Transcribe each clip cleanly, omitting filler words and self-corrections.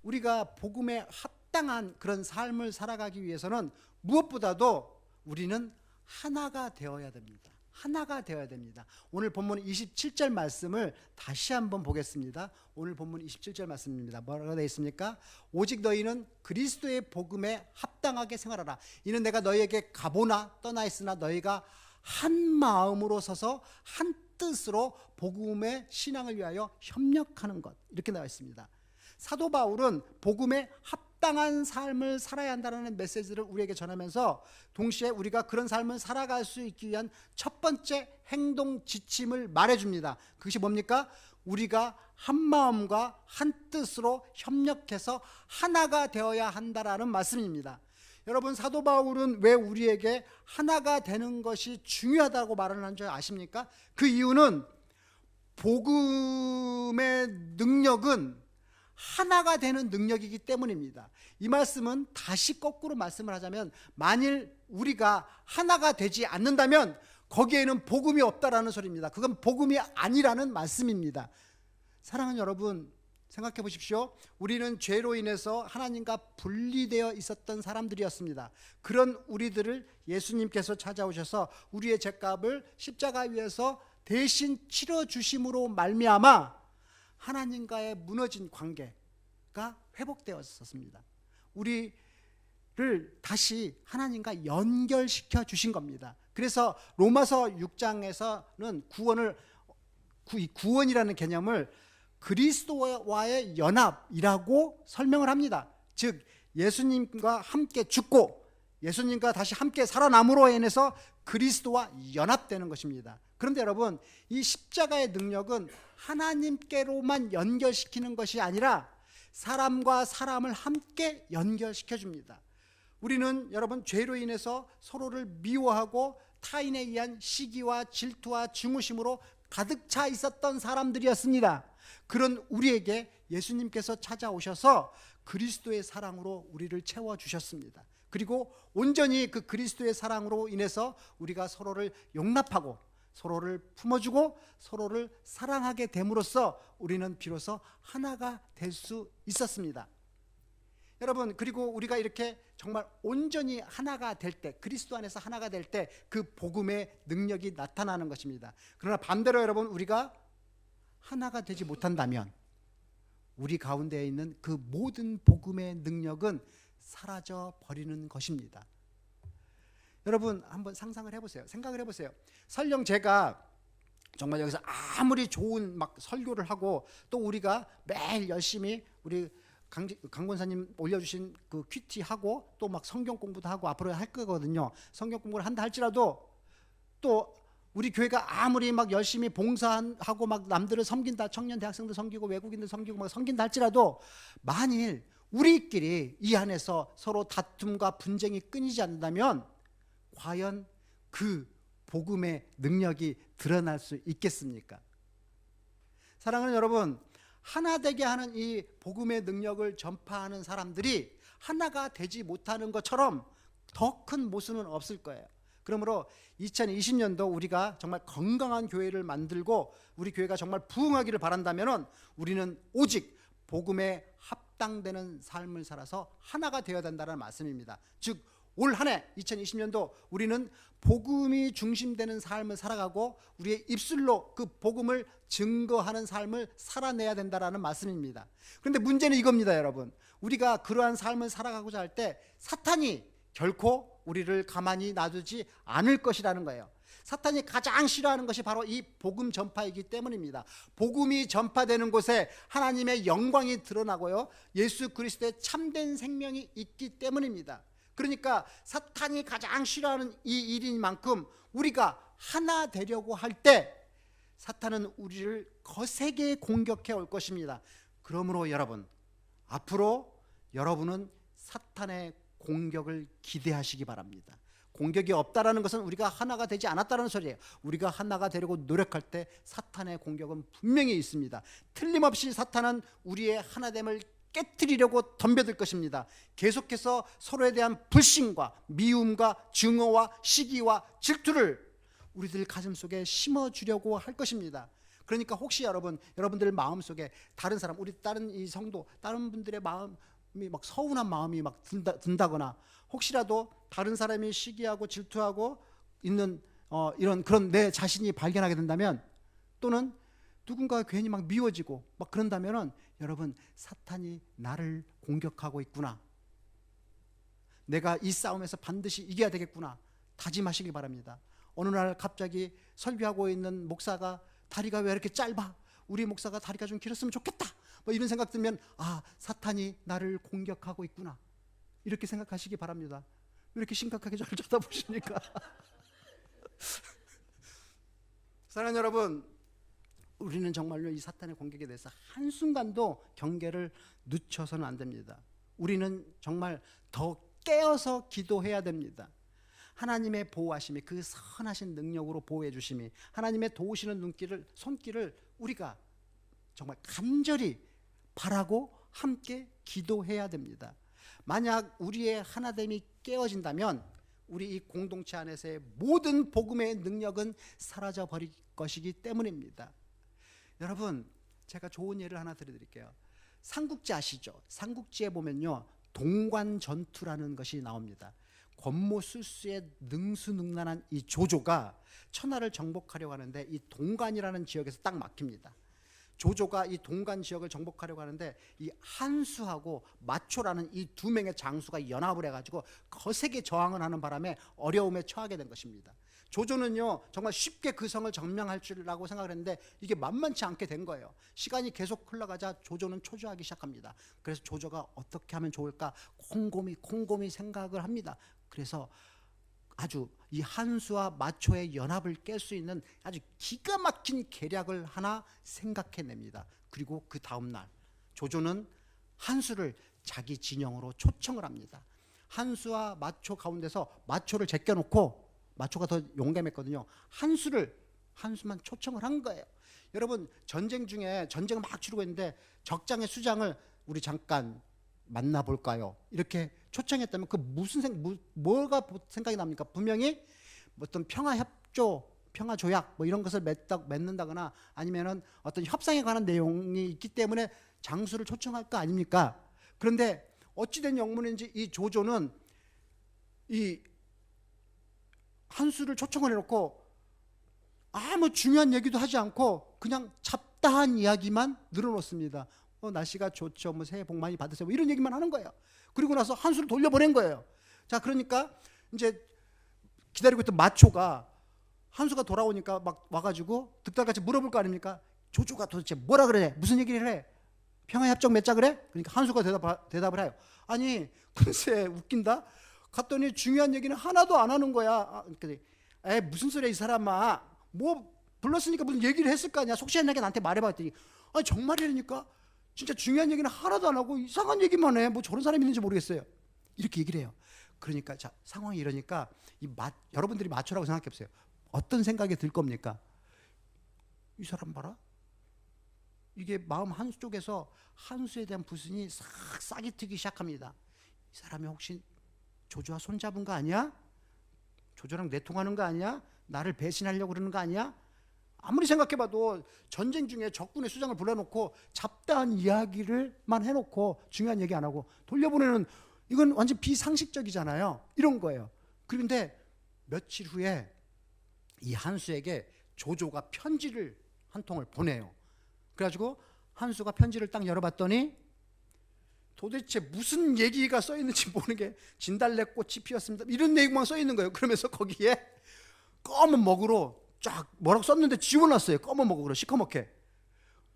우리가 복음에 합당한 그런 삶을 살아가기 위해서는 무엇보다도 우리는 하나가 되어야 됩니다. 하나가 되어야 됩니다. 오늘 본문 27절 말씀을 다시 한번 보겠습니다. 오늘 본문 27절 말씀입니다. 뭐라고 되어 있습니까? 오직 너희는 그리스도의 복음에 합당하게 생활하라. 이는 내가 너희에게 가보나 떠나 있으나 너희가 한 마음으로 서서 한 뜻으로 복음의 신앙을 위하여 협력하는 것, 이렇게 나와 있습니다. 사도 바울은 복음에 합당한 삶을 살아야 한다는 메시지를 우리에게 전하면서 동시에 우리가 그런 삶을 살아갈 수 있기 위한 첫 번째 행동 지침을 말해줍니다. 그것이 뭡니까? 우리가 한 마음과 한 뜻으로 협력해서 하나가 되어야 한다라는 말씀입니다. 여러분, 사도 바울은 왜 우리에게 하나가 되는 것이 중요하다고 말을 한 줄 아십니까? 그 이유는 복음의 능력은 하나가 되는 능력이기 때문입니다. 이 말씀은 다시 거꾸로 말씀을 하자면, 만일 우리가 하나가 되지 않는다면 거기에는 복음이 없다라는 소리입니다. 그건 복음이 아니라는 말씀입니다. 사랑하는 여러분, 생각해 보십시오. 우리는 죄로 인해서 하나님과 분리되어 있었던 사람들이었습니다. 그런 우리들을 예수님께서 찾아오셔서 우리의 죄값을 십자가 위에서 대신 치러주심으로 말미암아 하나님과의 무너진 관계가 회복되었었습니다. 우리를 다시 하나님과 연결시켜 주신 겁니다. 그래서 로마서 6장에서는 구원이라는 개념을 그리스도와의 연합이라고 설명을 합니다. 즉 예수님과 함께 죽고 예수님과 다시 함께 살아남으로 인해서 그리스도와 연합되는 것입니다. 그런데 여러분, 이 십자가의 능력은 하나님께로만 연결시키는 것이 아니라 사람과 사람을 함께 연결시켜 줍니다. 우리는 여러분, 죄로 인해서 서로를 미워하고 타인에 의한 시기와 질투와 증오심으로 가득 차 있었던 사람들이었습니다. 그런 우리에게 예수님께서 찾아오셔서 그리스도의 사랑으로 우리를 채워주셨습니다. 그리고 온전히 그 그리스도의 사랑으로 인해서 우리가 서로를 용납하고 서로를 품어주고 서로를 사랑하게 됨으로써 우리는 비로소 하나가 될 수 있었습니다. 여러분, 그리고 우리가 이렇게 정말 온전히 하나가 될 때, 그리스도 안에서 하나가 될 때 그 복음의 능력이 나타나는 것입니다. 그러나 반대로 여러분, 우리가 하나가 되지 못한다면 우리 가운데에 있는 그 모든 복음의 능력은 사라져 버리는 것입니다. 여러분, 한번 상상을 해보세요. 생각을 해보세요. 설령 제가 정말 여기서 아무리 좋은 막 설교를 하고 또 우리가 매일 열심히 우리 강 권사님 올려주신 그 큐티 하고 또 막 성경 공부도 하고 앞으로 할 거거든요. 성경 공부를 한다 할지라도 또 우리 교회가 아무리 막 열심히 봉사하고 막 남들을 섬긴다, 청년 대학생들 섬기고 외국인들 섬기고 막 섬긴다 할지라도 만일 우리끼리 이 안에서 서로 다툼과 분쟁이 끊이지 않는다면 과연 그 복음의 능력이 드러날 수 있겠습니까? 사랑하는 여러분, 하나 되게 하는 이 복음의 능력을 전파하는 사람들이 하나가 되지 못하는 것처럼 더 큰 모순은 없을 거예요. 그러므로 2020년도 우리가 정말 건강한 교회를 만들고 우리 교회가 정말 부흥하기를 바란다면 우리는 오직 복음에 합당되는 삶을 살아서 하나가 되어야 된다는 말씀입니다. 즉 올 한 해 2020년도 우리는 복음이 중심되는 삶을 살아가고 우리의 입술로 그 복음을 증거하는 삶을 살아내야 된다는 말씀입니다. 그런데 문제는 이겁니다, 여러분. 우리가 그러한 삶을 살아가고자 할 때 사탄이 결코 우리를 가만히 놔두지 않을 것이라는 거예요. 사탄이 가장 싫어하는 것이 바로 이 복음 전파이기 때문입니다. 복음이 전파되는 곳에 하나님의 영광이 드러나고요, 예수 그리스도의 참된 생명이 있기 때문입니다. 그러니까 사탄이 가장 싫어하는 이 일인 만큼 우리가 하나 되려고 할 때 사탄은 우리를 거세게 공격해 올 것입니다. 그러므로 여러분, 앞으로 여러분은 사탄의 공격을 기대하시기 바랍니다. 공격이 없다라는 것은 우리가 하나가 되지 않았다는 소리예요. 우리가 하나가 되려고 노력할 때 사탄의 공격은 분명히 있습니다. 틀림없이 사탄은 우리의 하나됨을 깨트리려고 덤벼들 것입니다. 계속해서 서로에 대한 불신과 미움과 증오와 시기와 질투를 우리들 가슴 속에 심어주려고 할 것입니다. 그러니까 혹시 여러분들 마음속에 다른 사람, 우리 다른 이 성도, 다른 분들의 마음이 막 서운한 마음이 막 든다거나, 혹시라도 다른 사람이 시기하고 질투하고 있는 이런 그런 내 자신이 발견하게 된다면, 또는 누군가가 괜히 막 미워지고 막 그런다면은, 여러분, 사탄이 나를 공격하고 있구나, 내가 이 싸움에서 반드시 이겨야 되겠구나 다짐하시기 바랍니다. 어느 날 갑자기 설교하고 있는 목사가 다리가 왜 이렇게 짧아? 우리 목사가 다리가 좀 길었으면 좋겠다, 뭐 이런 생각 들면, 아, 사탄이 나를 공격하고 있구나, 이렇게 생각하시기 바랍니다. 왜 이렇게 심각하게 저를 쳐다보십니까? 사랑하는 여러분, 우리는 정말로 이 사탄의 공격에 대해서 한순간도 경계를 늦춰서는 안 됩니다. 우리는 정말 더 깨어서 기도해야 됩니다. 하나님의 보호하심이, 그 선하신 능력으로 보호해 주심이, 하나님의 도우시는 손길을 우리가 정말 간절히 바라고 함께 기도해야 됩니다. 만약 우리의 하나됨이 깨어진다면 우리 이 공동체 안에서의 모든 복음의 능력은 사라져 버릴 것이기 때문입니다. 여러분, 제가 좋은 예를 하나 드릴게요. 삼국지 아시죠? 삼국지에 보면요, 동관전투라는 것이 나옵니다. 권모술수의 능수능란한 이 조조가 천하를 정복하려고 하는데, 이 동관이라는 지역에서 딱 막힙니다. 조조가 이 동관 지역을 정복하려고 하는데, 이 한수하고 마초라는 이 두 명의 장수가 연합을 해가지고 거세게 저항을 하는 바람에 어려움에 처하게 된 것입니다. 조조는요, 정말 쉽게 그 성을 점령할 줄라고 생각을 했는데 이게 만만치 않게 된 거예요. 시간이 계속 흘러가자 조조는 초조하기 시작합니다. 그래서 조조가 어떻게 하면 좋을까 곰곰이 생각을 합니다. 그래서 아주 이 한수와 마초의 연합을 깰 수 있는 아주 기가 막힌 계략을 하나 생각해냅니다. 그리고 그 다음날 조조는 한수를 자기 진영으로 초청을 합니다. 한수와 마초 가운데서 마초를 제껴놓고, 마초가 더 용감했거든요, 한수만 초청을 한 거예요. 여러분, 전쟁 중에 전쟁을 막 치르고 있는데 적장의 수장을 우리 잠깐 만나볼까요? 이렇게 초청했다면 그 뭐가 생각이 납니까? 분명히 어떤 평화협조, 평화조약 뭐 이런 것을 맺는다거나 아니면은 어떤 협상에 관한 내용이 있기 때문에 장수를 초청할 거 아닙니까? 그런데 어찌된 영문인지 이 조조는 이 한수를 초청을 해놓고 아무 중요한 얘기도 하지 않고 그냥 잡다한 이야기만 늘어놓습니다. 날씨가 좋죠, 뭐 새해 복 많이 받으세요, 뭐 이런 얘기만 하는 거예요. 그리고 나서 한수를 돌려보낸 거예요. 자, 그러니까 이제 기다리고 있던 마초가 한수가 돌아오니까 막 와가지고 득달같이 물어볼 거 아닙니까? 조조가 도대체 뭐라 그래? 무슨 얘기를 해? 평화협정 맺자 그래? 그러니까 한수가 대답을 해요. 아니, 글쎄 웃긴다. 갔더니 중요한 얘기는 하나도 안 하는 거야. 그러니까 무슨 소리야 이 사람아, 뭐 불렀으니까 무슨 얘기를 했을 거 아니야, 속시원하게 나한테 말해봐 했더니, 아니 정말이라니까 진짜 중요한 얘기는 하나도 안 하고 이상한 얘기만 해. 뭐 저런 사람이 있는지 모르겠어요. 이렇게 얘기를 해요. 그러니까 자, 상황이 이러니까 여러분들이 마초라고 생각해 보세요. 어떤 생각이 들 겁니까? 이 사람 봐라, 이게 마음 한쪽에서 한수에 대한 불순이 싹이 트기 시작합니다. 이 사람이 혹시 조조와 손잡은 거 아니야? 조조랑 내통하는 거 아니야? 나를 배신하려고 그러는 거 아니야? 아무리 생각해봐도 전쟁 중에 적군의 수장을 불러놓고 잡다한 이야기를만 해놓고 중요한 얘기 안 하고 돌려보내는, 이건 완전 비상식적이잖아요. 이런 거예요. 그런데 며칠 후에 이 한수에게 조조가 편지를 한 통을 보내요. 그래가지고 한수가 편지를 딱 열어봤더니 도대체 무슨 얘기가 써있는지 모르게 진달래꽃이 피었습니다, 이런 내용만 써있는 거예요. 그러면서 거기에 검은 먹으로 쫙 뭐라고 썼는데 지워놨어요. 검은 먹으로 시커멓게.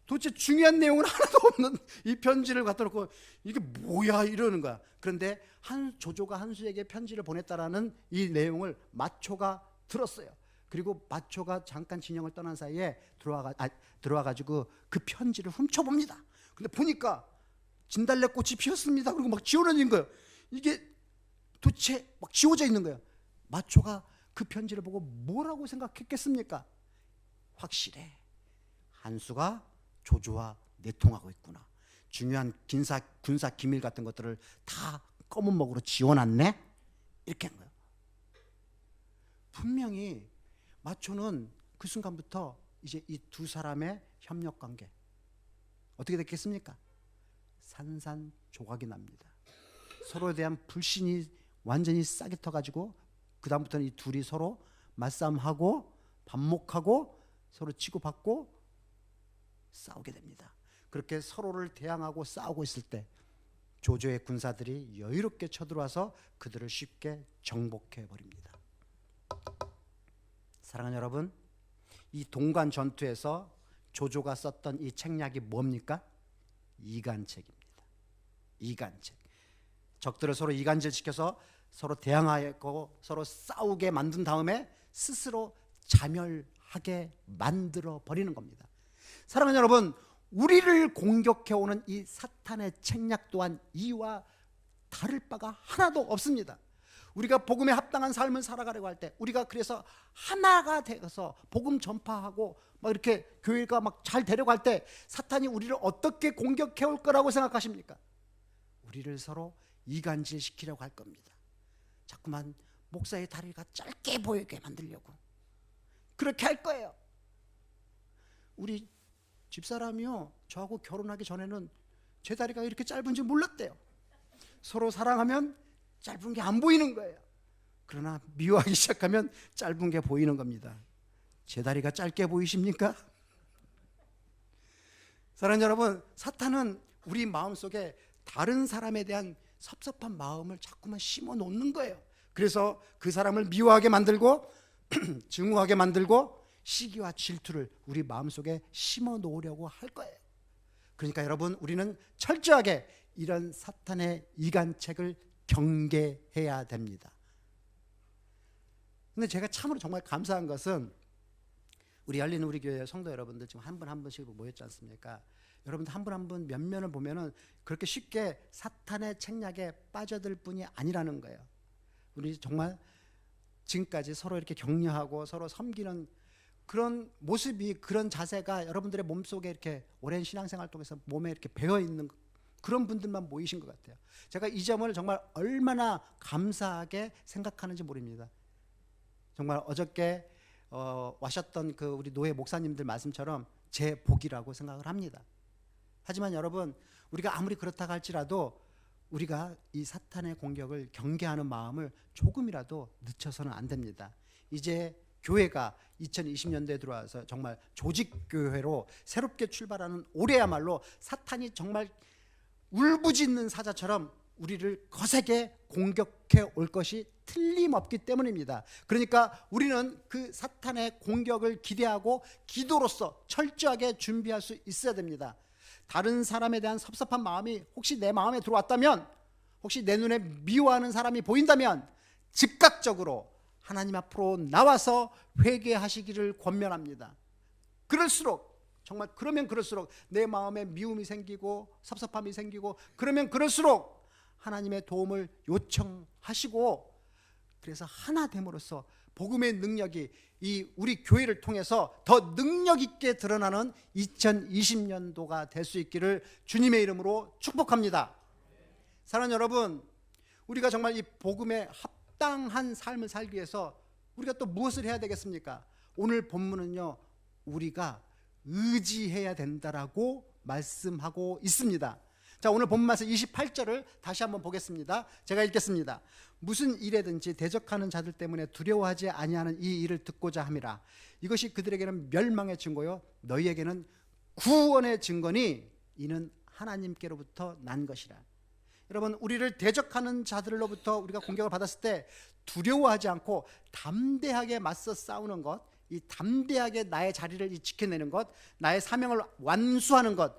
도대체 중요한 내용은 하나도 없는 이 편지를 갖다 놓고 이게 뭐야 이러는 거야. 그런데 조조가 한수에게 편지를 보냈다라는 이 내용을 마초가 들었어요. 그리고 마초가 잠깐 진영을 떠난 사이에 들어와가지고 그 편지를 훔쳐봅니다. 근데 보니까 진달래꽃이 피었습니다, 그리고 막 지워진 거예요. 이게 도대체 막 지워져 있는 거예요. 마초가 그 편지를 보고 뭐라고 생각했겠습니까? 확실해, 한수가 조조와 내통하고 있구나. 중요한 군사 기밀 같은 것들을 다 검은 먹으로 지워놨네, 이렇게 한 거예요. 분명히 마초는 그 순간부터 이제 이 두 사람의 협력 관계 어떻게 됐겠습니까? 산산조각이 납니다. 서로에 대한 불신이 완전히 싹이 터가지고 그 다음부터는 이 둘이 서로 맞싸움하고 반목하고 서로 치고받고 싸우게 됩니다. 그렇게 서로를 대항하고 싸우고 있을 때 조조의 군사들이 여유롭게 쳐들어와서 그들을 쉽게 정복해 버립니다. 사랑하는 여러분, 이 동관 전투에서 조조가 썼던 이 책략이 뭡니까? 이간책입니다. 이간책. 적들을 서로 이간질시켜서 서로 대항하고 서로 싸우게 만든 다음에 스스로 자멸하게 만들어 버리는 겁니다. 사랑하는 여러분, 우리를 공격해오는 이 사탄의 책략 또한 이와 다를 바가 하나도 없습니다. 우리가 복음에 합당한 삶을 살아가려고 할 때, 우리가 그래서 하나가 되어서 복음 전파하고 막 이렇게 교회가 막 잘 되려고 할 때 사탄이 우리를 어떻게 공격해 올 거라고 생각하십니까? 우리를 서로 이간질 시키려고 할 겁니다. 자꾸만 목사의 다리가 짧게 보이게 만들려고 그렇게 할 거예요. 우리 집사람이요, 저하고 결혼하기 전에는 제 다리가 이렇게 짧은지 몰랐대요. 서로 사랑하면 짧은 게 안 보이는 거예요. 그러나 미워하기 시작하면 짧은 게 보이는 겁니다. 제 다리가 짧게 보이십니까? 사랑하는 여러분, 사탄은 우리 마음속에 다른 사람에 대한 섭섭한 마음을 자꾸만 심어 놓는 거예요. 그래서 그 사람을 미워하게 만들고 증오하게 만들고 시기와 질투를 우리 마음속에 심어 놓으려고 할 거예요. 그러니까 여러분, 우리는 철저하게 이런 사탄의 이간책을 경계해야 됩니다. 근데 제가 참으로 정말 감사한 것은 우리 열린 우리 교회 성도 여러분들 지금 한 분 한 분씩 모였지 않습니까? 여러분들 한 분 한 분 몇 면을 보면은 그렇게 쉽게 사탄의 책략에 빠져들 뿐이 아니라는 거예요. 우리 정말 지금까지 서로 이렇게 격려하고 서로 섬기는 그런 모습이, 그런 자세가 여러분들의 몸속에 이렇게 오랜 신앙생활 통해서 몸에 이렇게 배어 있는 그런 분들만 모이신 것 같아요. 제가 이 점을 정말 얼마나 감사하게 생각하는지 모릅니다. 정말 어저께 와셨던 그 우리 노예 목사님들 말씀처럼 제 복이라고 생각을 합니다. 하지만 여러분, 우리가 아무리 그렇다고 할지라도 우리가 이 사탄의 공격을 경계하는 마음을 조금이라도 늦춰서는 안 됩니다. 이제 교회가 2020년대에 들어와서 정말 조직교회로 새롭게 출발하는 올해야말로 사탄이 정말 울부짖는 사자처럼 우리를 거세게 공격해 올 것이 틀림없기 때문입니다. 그러니까 우리는 그 사탄의 공격을 기대하고 기도로서 철저하게 준비할 수 있어야 됩니다. 다른 사람에 대한 섭섭한 마음이 혹시 내 마음에 들어왔다면, 혹시 내 눈에 미워하는 사람이 보인다면 즉각적으로 하나님 앞으로 나와서 회개하시기를 권면합니다. 그럴수록, 정말 그러면 그럴수록 내 마음에 미움이 생기고 섭섭함이 생기고, 그러면 그럴수록 하나님의 도움을 요청하시고, 그래서 하나 됨으로써 복음의 능력이 이 우리 교회를 통해서 더 능력 있게 드러나는 2020년도가 될 수 있기를 주님의 이름으로 축복합니다. 사랑하는 여러분, 우리가 정말 이 복음에 합당한 삶을 살기 위해서 우리가 또 무엇을 해야 되겠습니까? 오늘 본문은요, 우리가 의지해야 된다라고 말씀하고 있습니다. 자, 오늘 본문 말씀 28절을 다시 한번 보겠습니다. 제가 읽겠습니다. 무슨 일에든지 대적하는 자들 때문에 두려워하지 아니하는 이 일을 듣고자 함이라. 이것이 그들에게는 멸망의 증거요 너희에게는 구원의 증거니 이는 하나님께로부터 난 것이라. 여러분, 우리를 대적하는 자들로부터 우리가 공격을 받았을 때 두려워하지 않고 담대하게 맞서 싸우는 것, 이 담대하게 나의 자리를 지켜내는 것, 나의 사명을 완수하는 것,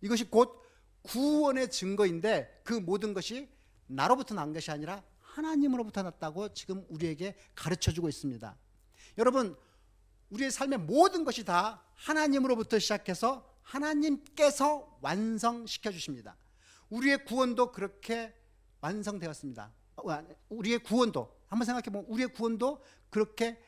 이것이 곧 구원의 증거인데, 그 모든 것이 나로부터 난 것이 아니라 하나님으로부터 났다고 지금 우리에게 가르쳐주고 있습니다. 여러분, 우리의 삶의 모든 것이 다 하나님으로부터 시작해서 하나님께서 완성시켜 주십니다. 우리의 구원도 그렇게 완성되었습니다. 우리의 구원도 한번 생각해 보면 우리의 구원도 그렇게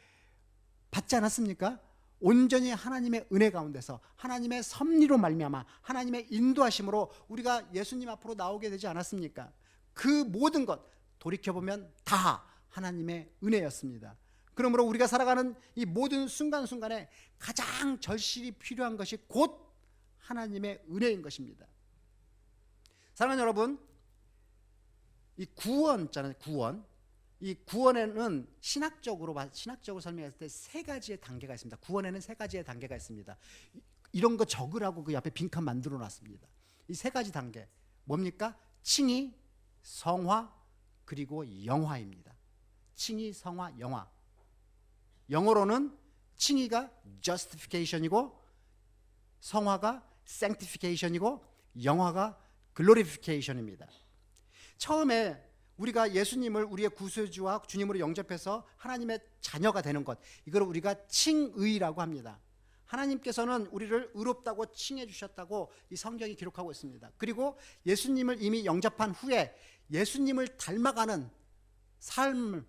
받지 않았습니까? 온전히 하나님의 은혜 가운데서 하나님의 섭리로 말미암아 하나님의 인도하심으로 우리가 예수님 앞으로 나오게 되지 않았습니까? 그 모든 것 돌이켜보면 다 하나님의 은혜였습니다. 그러므로 우리가 살아가는 이 모든 순간순간에 가장 절실히 필요한 것이 곧 하나님의 은혜인 것입니다. 사랑하는 여러분, 이 구원 있잖아요. 구원. 이 구원에는 신학적으로 설명했을 때 세 가지의 단계가 있습니다. 구원에는 세 가지의 단계가 있습니다. 이런 거 적으라고 그 옆에 빈칸 만들어 놨습니다. 이 세 가지 단계 뭡니까? 칭의, 성화, 그리고 영화입니다. 칭의, 성화, 영화. 영어로는 칭의가 justification이고, 성화가 sanctification이고, 영화가 glorification입니다. 처음에 우리가 예수님을 우리의 구세주와 주님으로 영접해서 하나님의 자녀가 되는 것, 이걸 우리가 칭의라고 합니다. 하나님께서는 우리를 의롭다고 칭해 주셨다고 이 성경이 기록하고 있습니다. 그리고 예수님을 이미 영접한 후에 예수님을 닮아가는 삶을,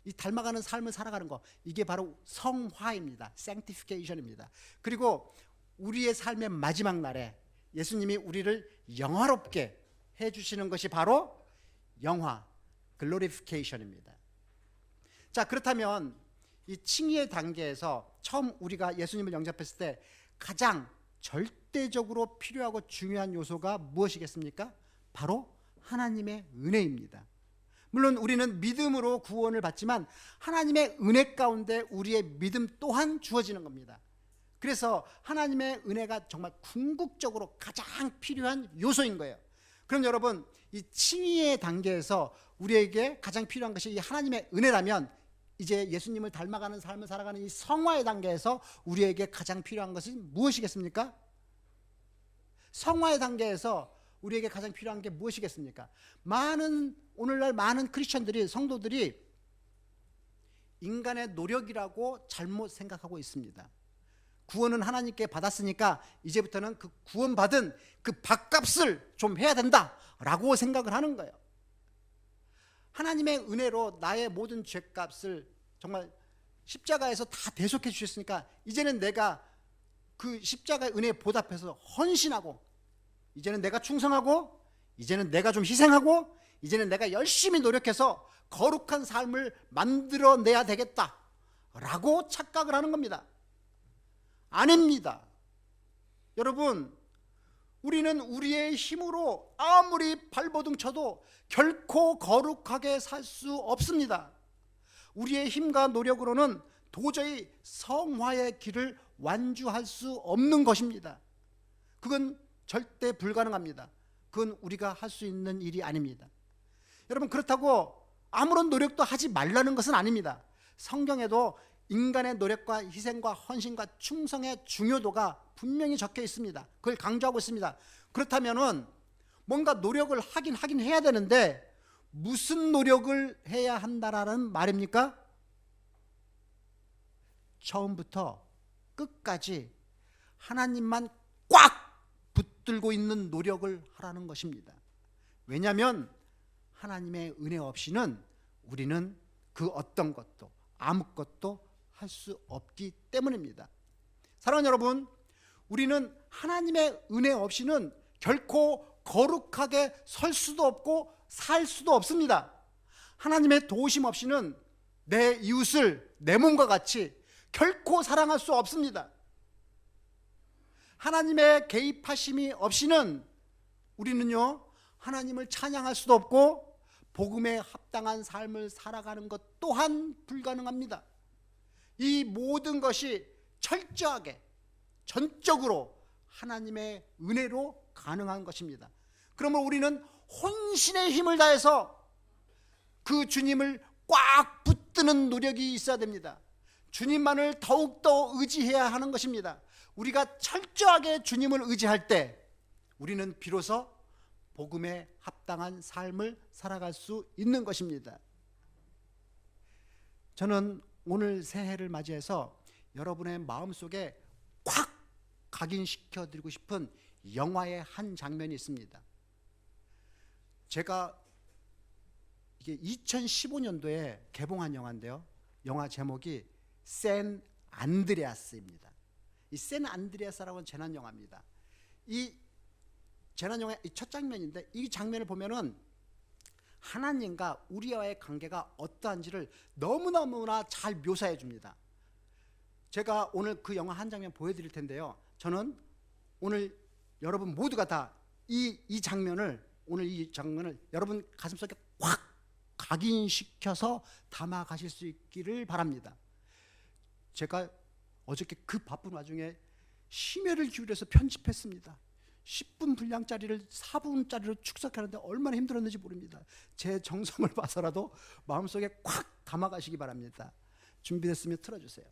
이 닮아가는 삶을 살아가는 것, 이게 바로 성화입니다. sanctification입니다. 그리고 우리의 삶의 마지막 날에 예수님이 우리를 영화롭게 해주시는 것이 바로 영화, glorification입니다. 자, 그렇다면 이 칭의의 단계에서 처음 우리가 예수님을 영접했을 때 가장 절대적으로 필요하고 중요한 요소가 무엇이겠습니까? 바로 하나님의 은혜입니다. 물론 우리는 믿음으로 구원을 받지만 하나님의 은혜 가운데 우리의 믿음 또한 주어지는 겁니다. 그래서 하나님의 은혜가 정말 궁극적으로 가장 필요한 요소인 거예요. 그럼 여러분, 이 칭의의 단계에서 우리에게 가장 필요한 것이 이 하나님의 은혜라면, 이제 예수님을 닮아가는 삶을 살아가는 이 성화의 단계에서 우리에게 가장 필요한 것은 무엇이겠습니까? 성화의 단계에서 우리에게 가장 필요한 게 무엇이겠습니까? 오늘날 많은 크리스천들이, 성도들이 인간의 노력이라고 잘못 생각하고 있습니다. 구원은 하나님께 받았으니까 이제부터는 그 구원받은 그 밥값을 좀 해야 된다라고 생각을 하는 거예요. 하나님의 은혜로 나의 모든 죄값을 정말 십자가에서 다 대속해 주셨으니까 이제는 내가 그 십자가의 은혜에 보답해서 헌신하고, 이제는 내가 충성하고, 이제는 내가 좀 희생하고, 이제는 내가 열심히 노력해서 거룩한 삶을 만들어내야 되겠다라고 착각을 하는 겁니다. 아닙니다. 여러분, 우리는 우리의 힘으로 아무리 발버둥 쳐도 결코 거룩하게 살 수 없습니다. 우리의 힘과 노력으로는 도저히 성화의 길을 완주할 수 없는 것입니다. 그건 절대 불가능합니다. 그건 우리가 할 수 있는 일이 아닙니다. 여러분, 그렇다고 아무런 노력도 하지 말라는 것은 아닙니다. 성경에도 인간의 노력과 희생과 헌신과 충성의 중요도가 분명히 적혀 있습니다. 그걸 강조하고 있습니다. 그렇다면은 뭔가 노력을 하긴 해야 되는데 무슨 노력을 해야 한다라는 말입니까? 처음부터 끝까지 하나님만 꽉 붙들고 있는 노력을 하라는 것입니다. 왜냐하면 하나님의 은혜 없이는 우리는 그 어떤 것도 아무것도 할 수 없기 때문입니다. 사랑하는 여러분, 우리는 하나님의 은혜 없이는 결코 거룩하게 설 수도 없고 살 수도 없습니다. 하나님의 도우심 없이는 내 이웃을 내 몸과 같이 결코 사랑할 수 없습니다. 하나님의 개입하심이 없이는 우리는요, 하나님을 찬양할 수도 없고 복음에 합당한 삶을 살아가는 것 또한 불가능합니다. 이 모든 것이 철저하게 전적으로 하나님의 은혜로 가능한 것입니다. 그러면 우리는 혼신의 힘을 다해서 그 주님을 꽉 붙드는 노력이 있어야 됩니다. 주님만을 더욱더 의지해야 하는 것입니다. 우리가 철저하게 주님을 의지할 때 우리는 비로소 복음에 합당한 삶을 살아갈 수 있는 것입니다. 저는 오늘 새해를 맞이해서 여러분의 마음속에 꽉 각인시켜드리고 싶은 영화의 한 장면이 있습니다. 제가 이게 2015년도에 개봉한 영화인데요, 영화 제목이 샌 안드레아스입니다. 이 샌 안드레아스라는 재난 영화입니다. 이 재난 영화의 첫 장면인데, 이 장면을 보면은 하나님과 우리와의 관계가 어떠한지를 너무너무나 잘 묘사해 줍니다. 제가 오늘 그 영화 한 장면 보여드릴 텐데요. 저는 오늘 여러분 모두가 다 이 장면을, 오늘 이 장면을 여러분 가슴속에 확 각인시켜서 담아 가실 수 있기를 바랍니다. 제가 어저께 그 바쁜 와중에 심혈을 기울여서 편집했습니다. 10분 분량짜리를 4분짜리로 축소하는데 얼마나 힘들었는지 모릅니다. 제 정성을 봐서라도 마음속에 콱 담아 가시기 바랍니다. 준비됐으면 틀어주세요.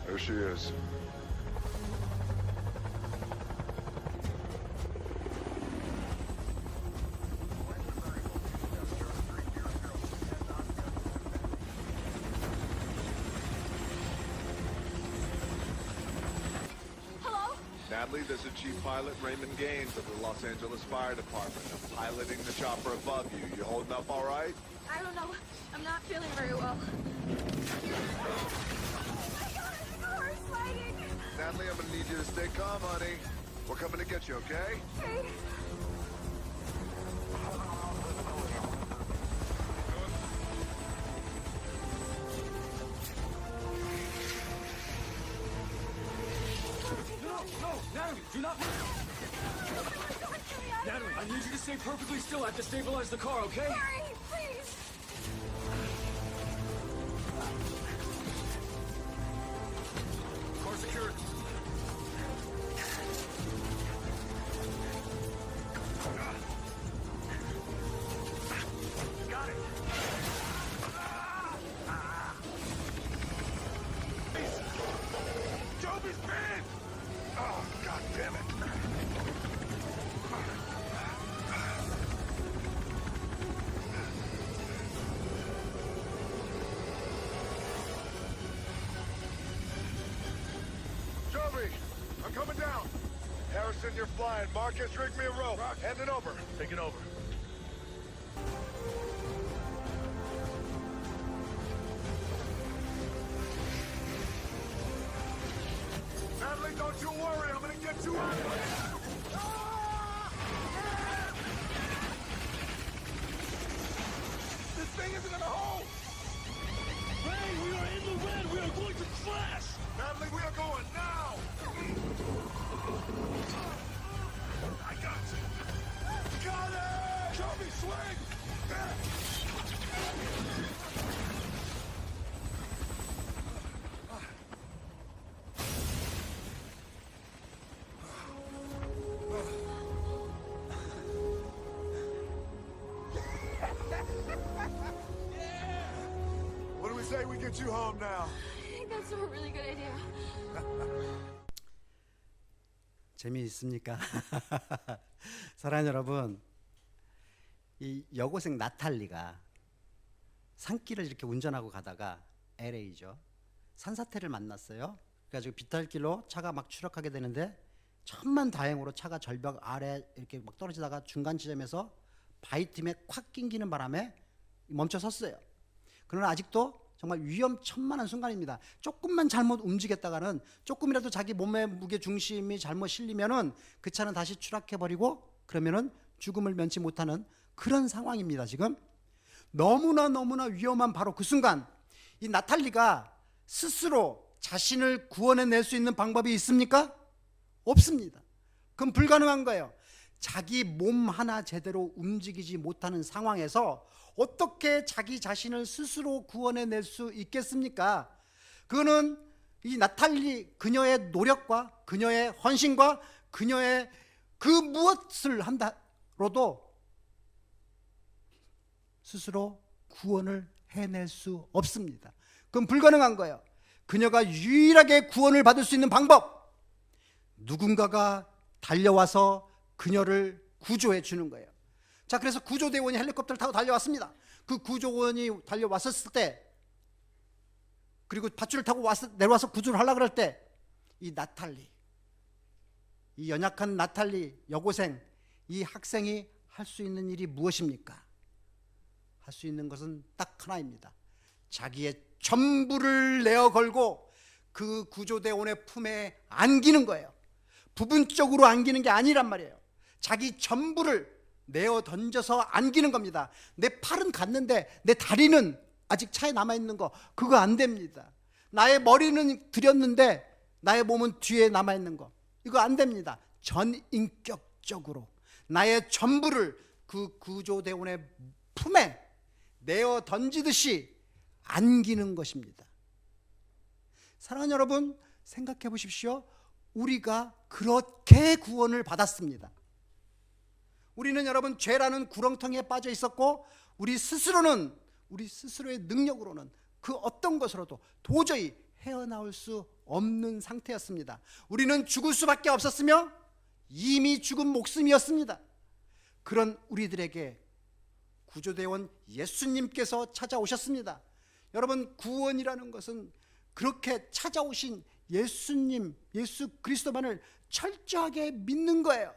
There she is. Hello? Natalie, this is Chief Pilot Raymond Gaines of the Los Angeles Fire Department. I'm piloting the chopper above you. You holding up all right? I don't know. I'm not feeling very well. Oh my god, the car is sliding! Natalie, I'm gonna need you to stay calm, honey. We're coming to get you, okay? Hey. No, Natalie, do not move! Natalie, I need you to stay perfectly still. I have to stabilize the car, okay? Hurry, please! Car secured. Got it. Joby's pinned! Oh, god damn it. Joby, I'm coming down. Harrison, you're flying. Marcus, rig me a rope. Hand it over. Take it over. Natalie, don't you worry. I'm gonna get you out of here. This thing isn't gonna hold. Ray, we are in the red. We are going to crash. Natalie, we are going now. I got you. Got it! Joby, swing! What do we say we get you home now? I think that's a really good idea. 재미있습니까? 사랑하는 여러분, 이 여고생 나탈리가 산길을 이렇게 운전하고 가다가 LA죠. 산사태를 만났어요. 그래가지고 비탈길로 차가 막 추락하게 되는데 천만다행으로 차가 절벽 아래 이렇게 막 떨어지다가 중간 지점에서 바위틈에 콱 낑기는 바람에 멈춰 섰어요. 그러나 아직도 정말 위험천만한 순간입니다. 조금만 잘못 움직였다가는, 조금이라도 자기 몸의 무게 중심이 잘못 실리면은 그 차는 다시 추락해버리고 그러면은 죽음을 면치 못하는 그런 상황입니다. 지금 너무나 위험한 바로 그 순간, 이 나탈리가 스스로 자신을 구원해낼 수 있는 방법이 있습니까? 없습니다. 그건 불가능한 거예요. 자기 몸 하나 제대로 움직이지 못하는 상황에서 어떻게 자기 자신을 스스로 구원해낼 수 있겠습니까? 그거는 이 나탈리, 그녀의 노력과 그녀의 헌신과 그녀의 그 무엇을 한다로도 스스로 구원을 해낼 수 없습니다. 그건 불가능한 거예요. 그녀가 유일하게 구원을 받을 수 있는 방법, 누군가가 달려와서 그녀를 구조해 주는 거예요. 자, 그래서 구조대원이 헬리콥터를 타고 달려왔습니다. 그 구조원이 달려왔었을 때, 그리고 밧줄을 타고 내려와서 구조를 하려고 그럴 때, 이 나탈리, 이 연약한 나탈리 여고생, 이 학생이 할 수 있는 일이 무엇입니까? 할 수 있는 것은 딱 하나입니다. 자기의 전부를 내어 걸고 그 구조대원의 품에 안기는 거예요. 부분적으로 안기는 게 아니란 말이에요. 자기 전부를 내어 던져서 안기는 겁니다. 내 팔은 갔는데 내 다리는 아직 차에 남아있는 거, 그거 안 됩니다. 나의 머리는 들였는데 나의 몸은 뒤에 남아있는 거, 이거 안 됩니다. 전인격적으로 나의 전부를 그 구조대원의 품에 내어 던지듯이 안기는 것입니다. 사랑하는 여러분, 생각해 보십시오. 우리가 그렇게 구원을 받았습니다. 우리는 여러분 죄라는 구렁텅이에 빠져 있었고, 우리 스스로의 능력으로는 그 어떤 것으로도 도저히 헤어나올 수 없는 상태였습니다. 우리는 죽을 수밖에 없었으며 이미 죽은 목숨이었습니다. 그런 우리들에게 구조대원 예수님께서 찾아오셨습니다. 여러분, 구원이라는 것은 그렇게 찾아오신 예수님, 예수 그리스도만을 철저하게 믿는 거예요.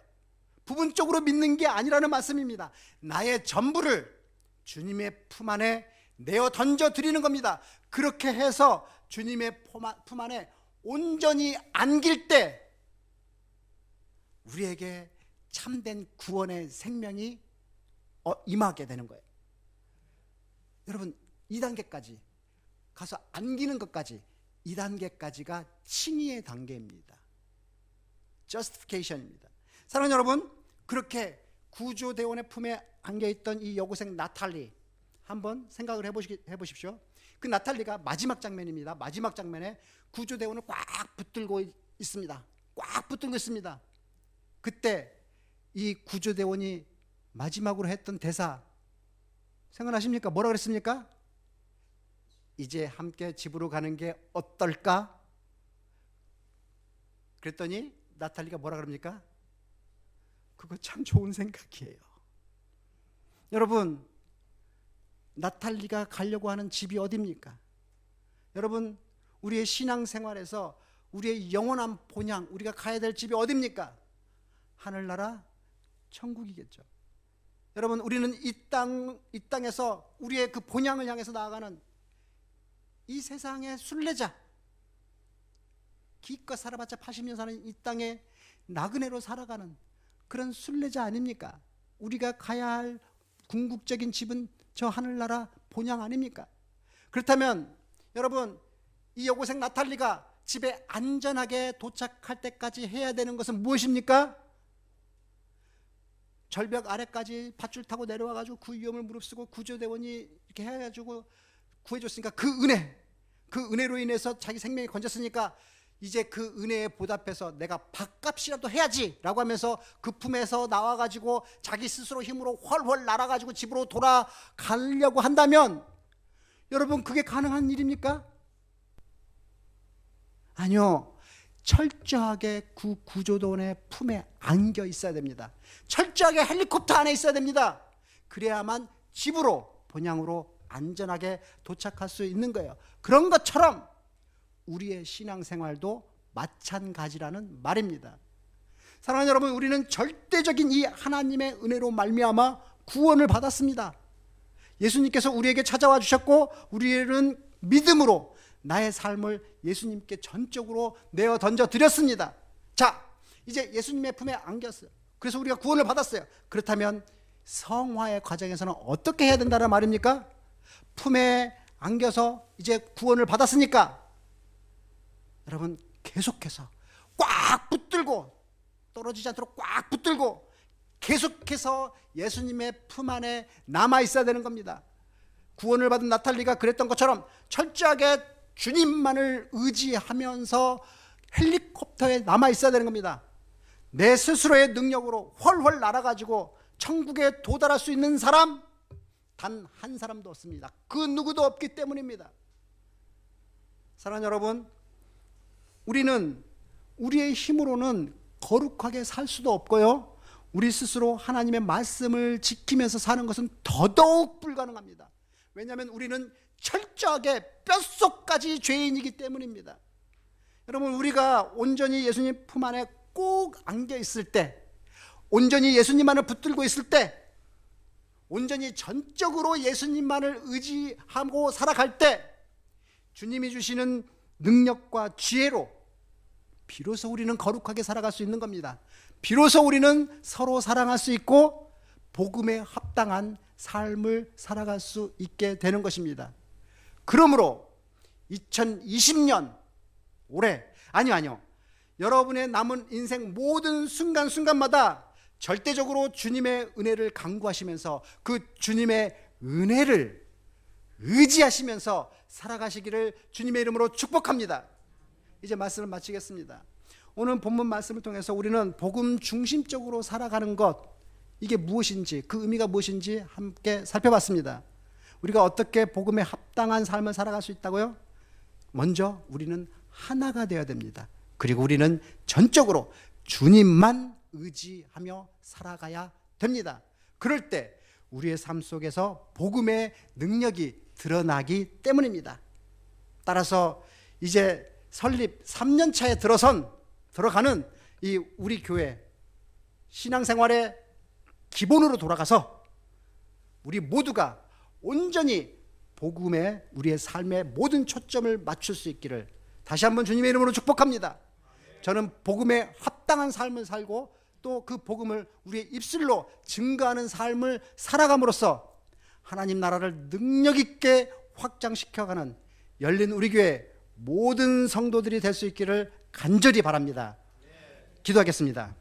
부분적으로 믿는 게 아니라는 말씀입니다. 나의 전부를 주님의 품 안에 내어 던져 드리는 겁니다. 그렇게 해서 주님의 품 안에 온전히 안길 때 우리에게 참된 구원의 생명이 임하게 되는 거예요. 여러분, 2단계까지 가서 안기는 것까지, 2단계까지가 칭의의 단계입니다. justification입니다. 사랑하는 여러분, 그렇게 구조대원의 품에 안겨있던 이 여고생 나탈리, 한번 생각을 해보십시오. 그 나탈리가 마지막 장면입니다. 마지막 장면에 구조대원을 꽉 붙들고 있습니다. 꽉 붙들고 있습니다. 그때 이 구조대원이 마지막으로 했던 대사 생각나십니까? 뭐라 그랬습니까? 이제 함께 집으로 가는 게 어떨까? 그랬더니 나탈리가 뭐라 그럽니까? 그거 참 좋은 생각이에요. 여러분, 나탈리가 가려고 하는 집이 어디입니까? 여러분, 우리의 신앙생활에서 우리의 영원한 본향, 우리가 가야 될 집이 어디입니까? 하늘나라 천국이겠죠. 여러분, 우리는 이 땅에서 우리의 그 본향을 향해서 나아가는 이 세상의 순례자, 기껏 살아봤자 80년 사는 이 땅에 나그네로 살아가는 그런 순례자 아닙니까? 우리가 가야 할 궁극적인 집은 저 하늘나라 본향 아닙니까? 그렇다면 여러분, 이 여고생 나탈리가 집에 안전하게 도착할 때까지 해야 되는 것은 무엇입니까? 절벽 아래까지 밧줄 타고 내려와가지고 그 위험을 무릅쓰고 구조대원이 이렇게 해가지고 구해줬으니까 그 은혜로 인해서 자기 생명이 건졌으니까 이제 그 은혜에 보답해서 내가 밥값이라도 해야지 라고 하면서 그 품에서 나와가지고 자기 스스로 힘으로 훨훨 날아가지고 집으로 돌아가려고 한다면 여러분, 그게 가능한 일입니까? 아니요. 철저하게 그 구조대원의 품에 안겨 있어야 됩니다. 철저하게 헬리콥터 안에 있어야 됩니다. 그래야만 집으로, 본향으로 안전하게 도착할 수 있는 거예요. 그런 것처럼 우리의 신앙생활도 마찬가지라는 말입니다. 사랑하는 여러분, 우리는 절대적인 이 하나님의 은혜로 말미암아 구원을 받았습니다. 예수님께서 우리에게 찾아와 주셨고 우리는 믿음으로 나의 삶을 예수님께 전적으로 내어 던져 드렸습니다. 자, 이제 예수님의 품에 안겼어요. 그래서 우리가 구원을 받았어요. 그렇다면 성화의 과정에서는 어떻게 해야 된다는 말입니까? 품에 안겨서 이제 구원을 받았으니까 여러분 계속해서 꽉 붙들고 떨어지지 않도록 꽉 붙들고 계속해서 예수님의 품 안에 남아 있어야 되는 겁니다. 구원을 받은 나탈리가 그랬던 것처럼 철저하게 주님만을 의지하면서 헬리콥터에 남아 있어야 되는 겁니다. 내 스스로의 능력으로 훨훨 날아가지고 천국에 도달할 수 있는 사람 단 한 사람도 없습니다. 그 누구도 없기 때문입니다. 사랑하는 여러분, 우리는 우리의 힘으로는 거룩하게 살 수도 없고요, 우리 스스로 하나님의 말씀을 지키면서 사는 것은 더더욱 불가능합니다. 왜냐하면 우리는 철저하게 뼛속까지 죄인이기 때문입니다. 여러분, 우리가 온전히 예수님 품 안에 꼭 안겨 있을 때, 온전히 예수님만을 붙들고 있을 때, 온전히 전적으로 예수님만을 의지하고 살아갈 때 주님이 주시는 능력과 지혜로 비로소 우리는 거룩하게 살아갈 수 있는 겁니다. 비로소 우리는 서로 사랑할 수 있고 복음에 합당한 삶을 살아갈 수 있게 되는 것입니다. 그러므로 2020년 올해, 아니요, 여러분의 남은 인생 모든 순간순간마다 절대적으로 주님의 은혜를 간구하시면서 그 주님의 은혜를 의지하시면서 살아가시기를 주님의 이름으로 축복합니다. 이제 말씀을 마치겠습니다. 오늘 본문 말씀을 통해서 우리는 복음 중심적으로 살아가는 것, 이게 무엇인지, 그 의미가 무엇인지 함께 살펴봤습니다. 우리가 어떻게 복음에 합당한 삶을 살아갈 수 있다고요? 먼저 우리는 하나가 되어야 됩니다. 그리고 우리는 전적으로 주님만 의지하며 살아가야 됩니다. 그럴 때 우리의 삶 속에서 복음의 능력이 드러나기 때문입니다. 따라서 이제 설립 3년 차에 들어가는 이 우리 교회 신앙생활의 기본으로 돌아가서 우리 모두가 온전히 복음에 우리의 삶의 모든 초점을 맞출 수 있기를 다시 한번 주님의 이름으로 축복합니다. 저는 복음에 합당한 삶을 살고 또 그 복음을 우리의 입술로 증거하는 삶을 살아감으로써 하나님 나라를 능력 있게 확장시켜가는 열린 우리 교회 모든 성도들이 될 수 있기를 간절히 바랍니다. 기도하겠습니다.